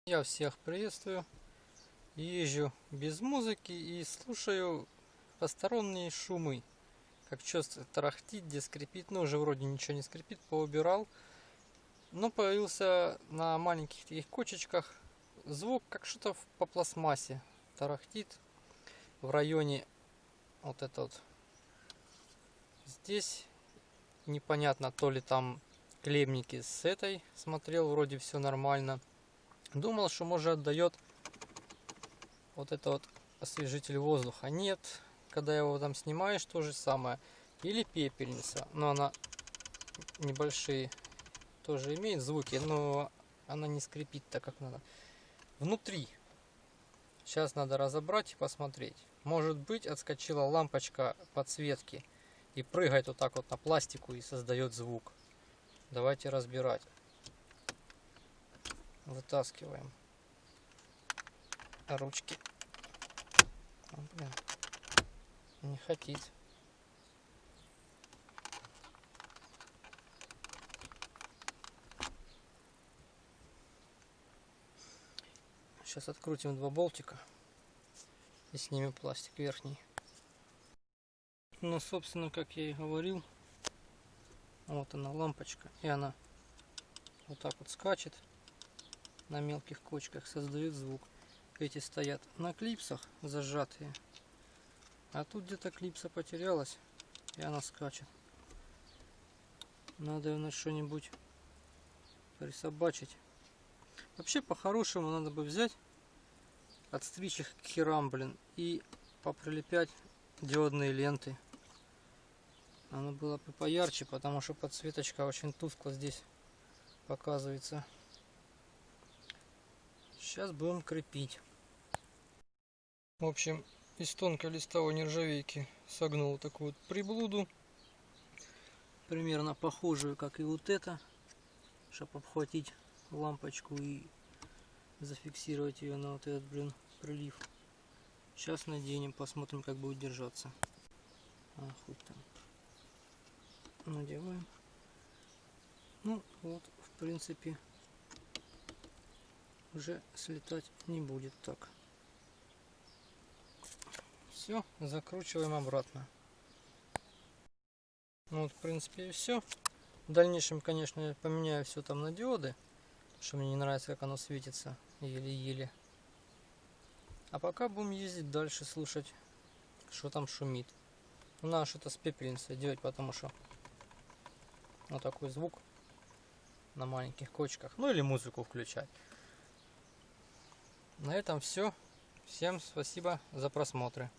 Я всех приветствую. Езжу без музыки и слушаю посторонние шумы. Как часто тарахтит, где скрипит. Ну, уже вроде ничего не скрипит, поубирал. Но появился на маленьких таких кочечках звук, как что-то по пластмассе. Тарахтит в районе вот это вот. Здесь непонятно, то ли там клемники с этой. Смотрел, вроде все нормально. Думал, что может отдает вот это вот освежитель воздуха. Нет, когда его там снимаешь, то же самое. Или пепельница, но она небольшие тоже имеет звуки, но она не скрипит так, как надо. Внутри. Сейчас надо разобрать и посмотреть. Может быть, отскочила лампочка подсветки и прыгает вот так вот на пластику и создает звук. Давайте разбирать. Вытаскиваем ручки. О, блин, не хотит. Сейчас открутим два болтика и снимем пластик верхний. Ну, собственно, как я и говорил, вот она лампочка, и она вот так вот скачет на мелких кочках, создает звук. Эти стоят на клипсах зажатые, а тут где-то клипса потерялась, и она скачет. Надо ее на что-нибудь присобачить. Вообще, по-хорошему, надо бы взять, отстричь их к херам, блин, и поприлепять диодные ленты. Оно было бы поярче, потому что подсветочка очень тускло здесь показывается. Сейчас будем крепить. В общем, из тонкой листовой нержавейки согнул такую вот приблуду. Примерно похожую, как и вот это. Чтобы обхватить лампочку и зафиксировать ее на вот этот, блин, прилив. Сейчас наденем, посмотрим, как будет держаться. Хоть там. Надеваем. Ну вот, в принципе, уже слетать не будет так. Все, закручиваем обратно. Ну вот, в принципе, и все. В дальнейшем, конечно, я поменяю все там на диоды, что мне не нравится, как оно светится, еле-еле. А пока будем ездить дальше, слушать, что там шумит. Надо что-то с пепельницей делать, потому что вот такой звук на маленьких кочках. Ну или музыку включать. На этом все. Всем спасибо за просмотры.